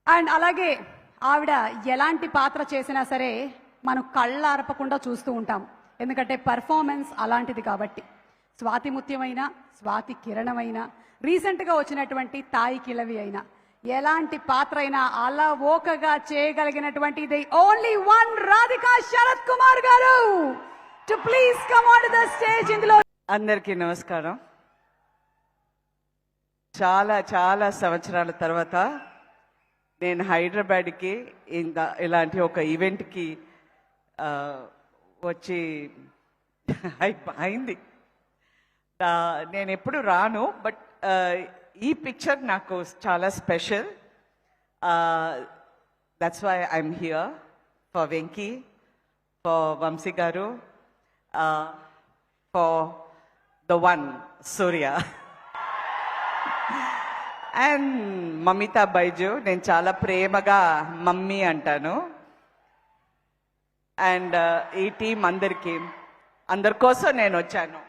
And అలాగే ఆవిడ ఎలాంటి పాత్ర చేసినా సరే మనం కళ్ళారపకుండా చూస్తూ ఉంటాం. ఎందుకంటే పర్ఫార్మెన్స్ అలాంటిది కాబట్టి. స్వాతి ముత్యమైన, స్వాతి కిరణమైన, రీసెంట్గా వచ్చినటువంటి తాయి కిలవి అయినా, ఎలాంటి పాత్ర అయినా అలా ఓకగా చేయగలిగినటువంటి the only one Radhika Sarath Kumar garu to please come on to the stage. ఇందులో అందరికీ నమస్కారం. చాలా చాలా సంవత్సరాల తర్వాత నేను హైదరాబాద్కి ఇలాంటి ఒక ఈవెంట్కి వచ్చి అయింది. నేను ఎప్పుడు రాను, బట్ ఈ పిక్చర్ నాకు చాలా special. That's why I'm here for Venky, for Vamsi garu, for the one Surya and Mamitha Baiju. నేను చాలా ప్రేమగా మమ్మీ అంటాను. అండ్ ఈ టీం అందరి కోసం నేను వచ్చాను.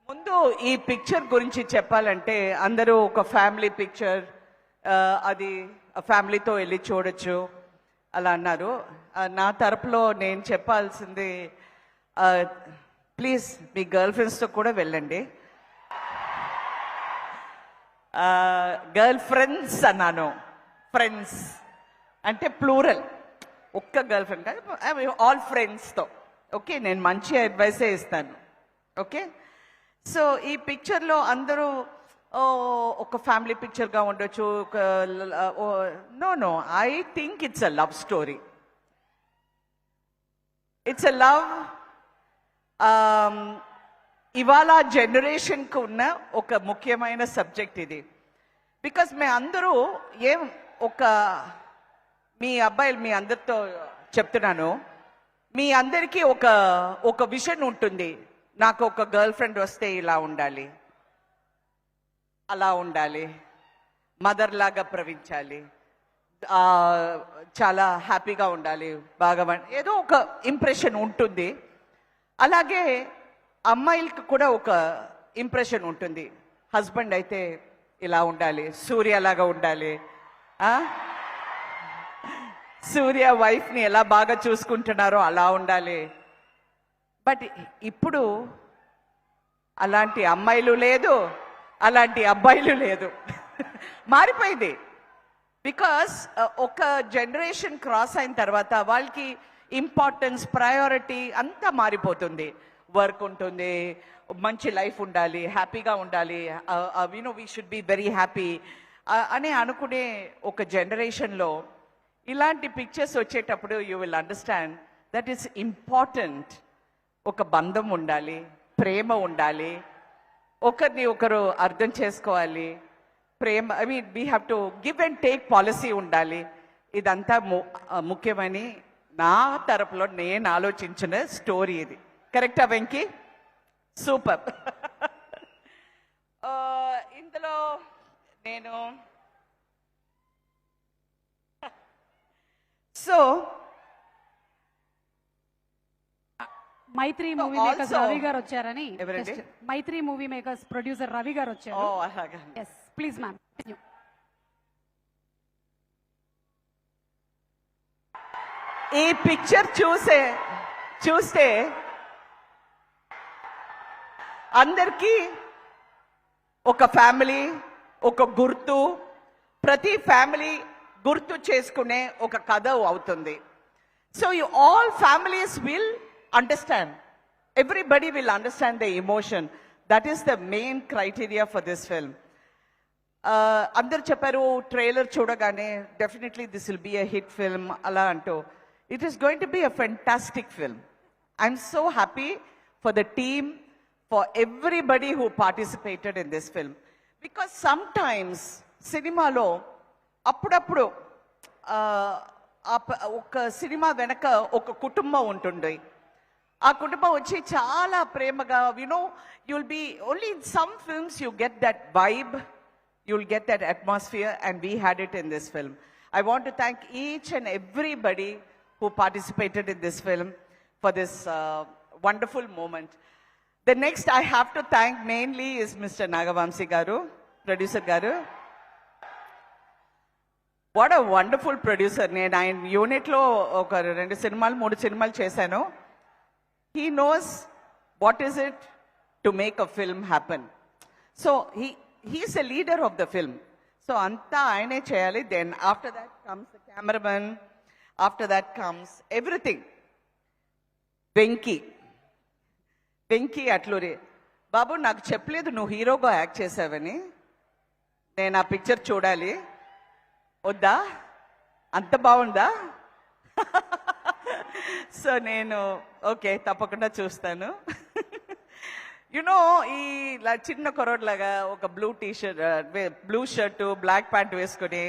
ముందు ఈ పిక్చర్ గురించి చెప్పాలంటే, అందరూ ఒక ఫ్యామిలీ పిక్చర్, అది ఫ్యామిలీతో వెళ్ళి చూడొచ్చు అలా అన్నారు. నా తరపులో నేను చెప్పాల్సింది, ప్లీజ్ మీ గర్ల్ ఫ్రెండ్స్తో కూడా వెళ్ళండి. గర్ల్ ఫ్రెండ్స్ అన్నాను, ఫ్రెండ్స్ అంటే ప్లూరల్, ఒక్క గర్ల్ ఫ్రెండ్ కాదు, ఆల్ ఫ్రెండ్స్తో. ఓకే, నేను మంచి అడ్వైసే ఇస్తాను. ఓకే, సో ఈ పిక్చర్లో అందరూ ఒక ఫ్యామిలీ పిక్చర్గా ఉండొచ్చు. No, I think it's a love story. It's a love. ఇవాళ జనరేషన్కు ఉన్న ఒక ముఖ్యమైన సబ్జెక్ట్ ఇది. బికాస్ మేము అందరూ మీ అబ్బాయిలు, మీ అందరితో చెప్తున్నాను, మీ అందరికీ ఒక విజన్ ఉంటుంది. నాకు ఒక గర్ల్ ఫ్రెండ్ వస్తే ఇలా ఉండాలి, అలా ఉండాలి, మదర్ లాగా ప్రవహించాలి, చాలా హ్యాపీగా ఉండాలి, బాగా ఏదో ఒక ఇంప్రెషన్ ఉంటుంది. అలాగే అమ్మాయిలకి కూడా ఒక ఇంప్రెషన్ ఉంటుంది. హస్బెండ్ అయితే ఇలా ఉండాలి, సూర్యలాగా ఉండాలి, సూర్య వైఫ్ని ఎలా బాగా చూసుకుంటున్నారో అలా ఉండాలి. బట్ ఇప్పుడు అలాంటి అమ్మాయిలు లేదు, అలాంటి అబ్బాయిలు లేదు, మారిపోయింది. బికాస్ ఒక జనరేషన్ క్రాస్ అయిన తర్వాత వాళ్ళకి ఇంపార్టెన్స్, ప్రయారిటీ అంతా మారిపోతుంది. వర్క్ ఉంటుంది, మంచి లైఫ్ ఉండాలి, హ్యాపీగా ఉండాలి, we should be very happy అని అనుకునే ఒక జనరేషన్లో ఇలాంటి పిక్చర్స్ వచ్చేటప్పుడు you will understand that is important. ఒక బంధం ఉండాలి, ప్రేమ ఉండాలి, ఒకరిని ఒకరు అర్థం చేసుకోవాలి, ప్రేమ, I mean we have to give and take policy ఉండాలి. ఇదంతా ముఖ్యమని నా తరపులో నేను ఆలోచించిన స్టోరీ ఇది. కరెక్టా వెంకీ? సూపర్. ఇందులో నేను మైత్రి మూవీ మేకర్స్ రవి గారు వచ్చారని. మైత్రి మూవీ మేకర్స్ ప్రొడ్యూసర్ రవి గారు వచ్చారు. Please ma'am. ఈ పిక్చర్ చూస్తే అందరికీ ఒక ఫ్యామిలీ, ఒక గుర్తు, ప్రతి ఫ్యామిలీ గుర్తు చేసుకునే ఒక కథ అవుతుంది. So all families will understand, everybody will understand the emotion. That is the main criteria for this film. అందరు చెప్పారు ట్రైలర్ చూడగానే definitely this will be a hit film అలా అంటూ. It is going to be a fantastic film. I'm so happy for the team, for everybody who participated in this film. Because sometimes cinema lo appudu oka cinema venaka oka kutumbam untundi. Aa kutumbam vachi chaala premaga, you'll be only in some films you get that vibe, you'll get that atmosphere, and we had it in this film. I want to thank each and everybody who participated in this film for this wonderful moment. The next I have to thank mainly is Mr. Nagavamsi Garu, producer Garu. What a wonderful producer. నేను ఆయన యూనిట్లో ఒక 2 సినిమాలు 3 సినిమాలు చేశాను. He knows what is it to make a film happen. So he's a leader of the film. So అంతా ఆయనే చేయాలి. Then after that comes the cameraman, after that comes everything. Venky Atluri బాబు, నాకు చెప్పలేదు నువ్వు హీరోగా యాక్ట్ చేసావని. నేను ఆ పిక్చర్ చూడాలి. వద్దా? అంత బాగుందా? సో నేను ఓకే, తప్పకుండా చూస్తాను. యునో ఈ చిన్న కొరడ్లాగా ఒక బ్లూ షర్టు బ్లాక్ ప్యాంట్ వేసుకొని,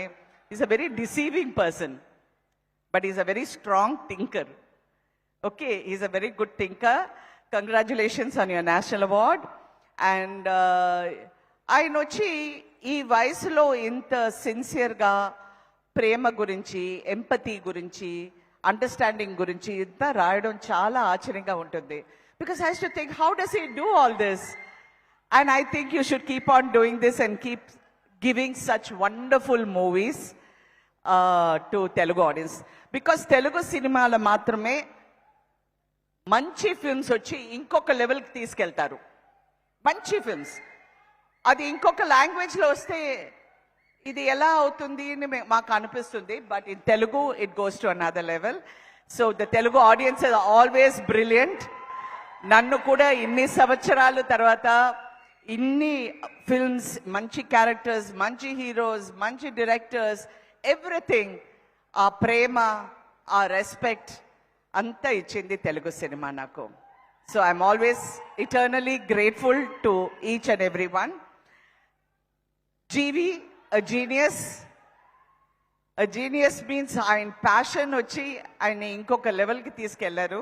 is a very deceiving person, but is a very strong thinker. Okay, is a very good thinker. Congratulations on your national award. And ఆయన వచ్చి ఈ వయసులో ఇంత సిన్సియర్గా ప్రేమ గురించి, ఎంపతి గురించి, అండర్స్టాండింగ్ గురించి ఇంత రాయడం చాలా ఆశ్చర్యంగా ఉంటుంది. Because I to think, how does he do all this? And I think you should keep on doing this and keep giving such wonderful movies to Telugu audience. Because Telugu సినిమాలు మాత్రమే మంచి ఫిల్మ్స్ వచ్చి ఇంకొక లెవెల్కి తీసుకెళ్తారు. మంచి ఫిల్మ్స్ అది ఇంకొక లాంగ్వేజ్లో వస్తే ఇది ఎలా అవుతుంది అని మాకు అనిపిస్తుంది. But in Telugu it goes to another level. So the Telugu audience is always brilliant. నన్ను కూడా ఇన్ని సంవత్సరాల తర్వాత ఇన్ని ఫిల్మ్స్, మంచి క్యారెక్టర్స్, మంచి హీరోస్, మంచి డైరెక్టర్స్, ఎవ్రీథింగ్, ఆ ప్రేమ, ఆ రెస్పెక్ట్ అంతా ఇచ్చింది తెలుగు సినిమా నాకు. So I'm always eternally grateful to each and every one. GV a genius means ఆయన ప్యాషన్ వచ్చి ఆయన ఇంకొక లెవెల్కి తీసుకెళ్లారు.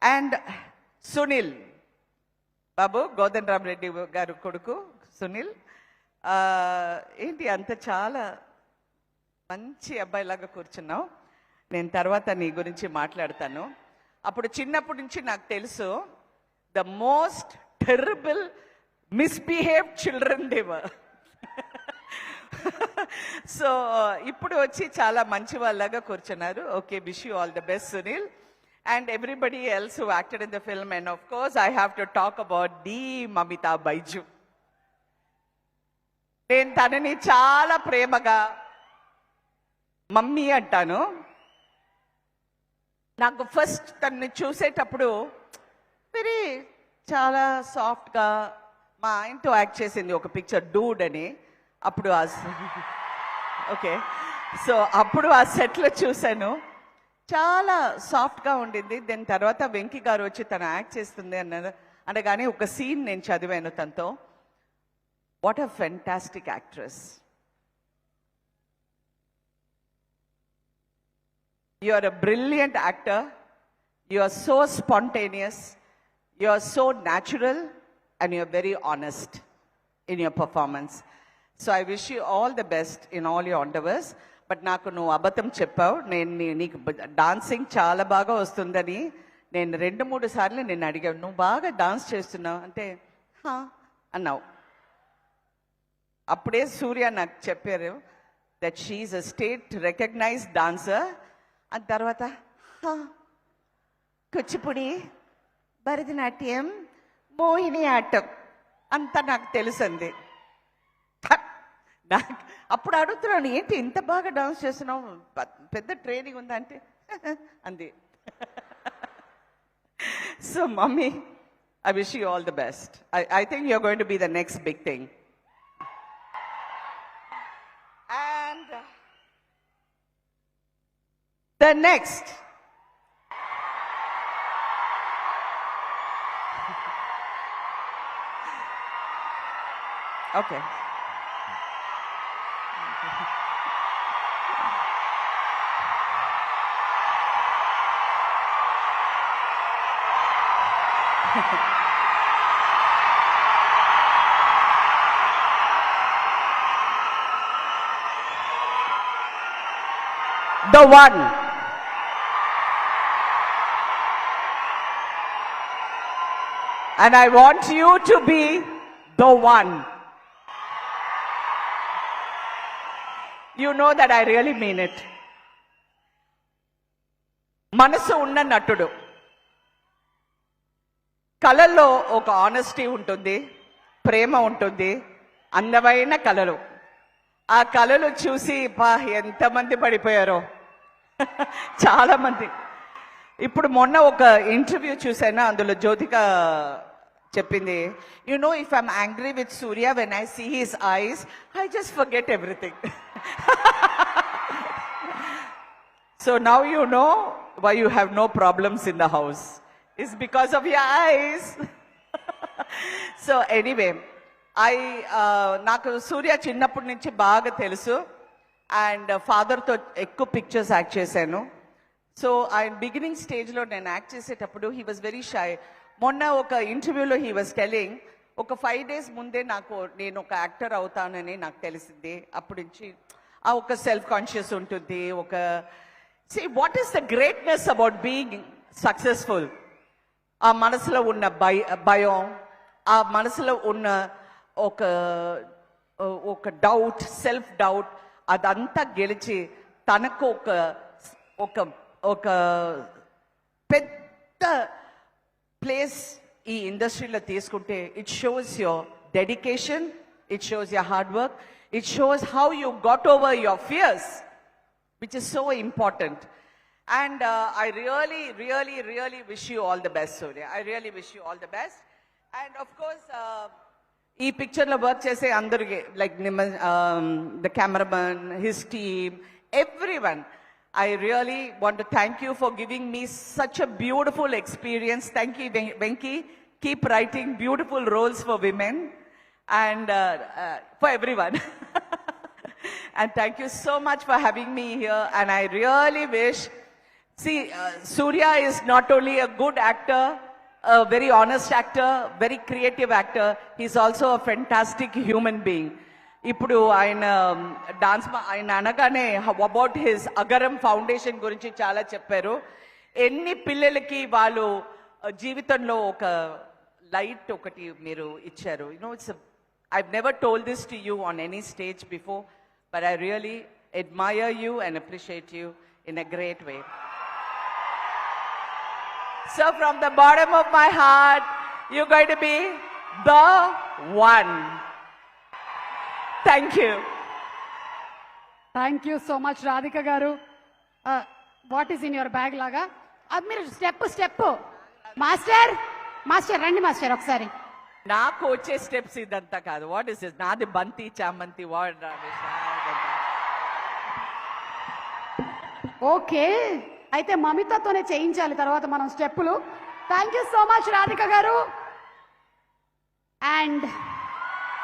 అండ్ సునీల్ బాబు, గోదన్ రామ్ రెడ్డి గారు కొడుకు సునీల్, ఏంటి అంత చాలా మంచి అబ్బాయిలాగా కూర్చున్నావు. నేను తర్వాత నీ గురించి మాట్లాడతాను. అప్పుడు చిన్నప్పటి నుంచి నాకు తెలుసు, the most terrible misbehave children they were. So ఇప్పుడు వచ్చి చాలా మంచి వాళ్ళగా కూర్చున్నారు. Okay, wish you all the best Sunil and everybody else who acted in the film. And of course I have to talk about the Mamitha Baiju. నేను తనని చాలా ప్రేమగా మమ్మీ అంటాను. నాకు ఫస్ట్ తనని చూసేటప్పుడు వెరీ చాలా సాఫ్ట్గా, మా ఆయనతో యాక్ట్ చేసింది ఒక పిక్చర్ డూడ్ అని. అప్పుడు ఓకే, సో అప్పుడు ఆ సెట్లో చూశాను, చాలా సాఫ్ట్గా ఉండింది. దాని తర్వాత వెంకీ గారు వచ్చి తను యాక్ట్ చేస్తుంది అన్నారు. అనగానే ఒక సీన్ నేను చదివాను తనతో. What a fantastic actress. You are a brilliant actor. You are so spontaneous. You are so natural and you are very honest in your performance. So I wish you all the best in all your endeavors. But నాకు నువ్వు అబద్ధం చెప్పావు. నేను నీకు dancing చాలా బాగా వస్తుందని నేను 2-3 సార్లు నేను అడిగాను, నువ్వు బాగా డాన్స్ చేస్తున్నావు అంటే అన్నావు. అప్పుడే సూర్య నాకు చెప్పారు that she is a state recognised dancer. ఆ తర్వాత కూచిపూడి, భరతనాట్యం, మోహిని ఆటం అంతా నాకు తెలుసంది. నాకు అప్పుడు అడుగుతున్నాను, ఏంటి ఇంత బాగా డాన్స్ చేస్తున్నావు, పెద్ద ట్రైనింగ్ ఉందా అంటే అంది. So mummy, I wish you all the best. I think you're going to be the next big thing. And the next. Okay. The one. And I want you to be the one. You know that I really mean it. మనసు ఉన్న నటుడు, కళల్లో ఒక honesty ఉంటుంది, ప్రేమ ఉంటుంది, అందమైన కళలు. ఆ కళలు చూసి ఎంతమంది పడిపోయారో చాలా మంది. ఇప్పుడు మొన్న ఒక ఇంటర్వ్యూ చూసాను, అందులో జ్యోతిక చెప్పింది, you know if I'm angry with Surya when I see his eyes I just forget everything. So now you know why you have no problems in the house. It's because of your eyes. So anyway, నాకు సూర్య చిన్నప్పటి నుంచి బాగా తెలుసు, and ఫాదర్తో ఎక్కువ pictures act చేశాను. So ఆయన beginning స్టేజ్లో నేను యాక్ట్ చేసేటప్పుడు హీ వాజ్ వెరీ షై. మొన్న ఒక ఇంటర్వ్యూలో హీ వాజ్ టెలింగ్, ఒక 5 days ముందే నేను ఒక యాక్టర్ అవుతానని నాకు తెలిసింది. అప్పటి నుంచి ఆ ఒక సెల్ఫ్ కాన్షియస్ ఉంటుంది. What is the greatness about being successful? ఆ మనసులో ఉన్న భయం, ఆ మనసులో ఉన్న ఒక డౌట్, సెల్ఫ్ డౌట్, అదంతా గెలిచి తనకు ఒక పెద్ద ప్లేస్ ఈ ఇండస్ట్రీలో తీసుకుంటే, it shows your dedication, it shows your hard work, it shows how you got over your fears, which is so important. And I really, really, really wish you all the best, Surya. I really wish you all the best. And of course, ee picture lo work chese andariki, like the cameraman, his team, everyone. I really want to thank you for giving me such a beautiful experience. Thank you, Venki. Keep writing beautiful roles for women and for everyone. And thank you so much for having me here. And I really wish, Surya is not only a good actor, a very honest actor, very creative actor, he's also a fantastic human being. Ippudu ayana dance ayana anagane about his Agaram Foundation gurinchi chaala chepparu. Enni pillalaki vaallu జీవితంలో ఒక light ఒకటి మీరు ఇచ్చారు. I've never told this to you on any stage before, but I really admire you and appreciate you in a great way. So from the bottom of my heart, you're going to be the one. Thank you. Thank you so much Radhika garu. What is in your bag లాగా? అది మీరు step master రండి master ఒకసారి. నాకు వచ్చే steps ఇదంతా కాదు. What is this? నాది బంతి చామంతి. వాట్? ఓకే, అయితే మమితతోనే చేయించాలి తర్వాత మనం స్టెప్పులు. Thank you so much Radhika గారు. అండ్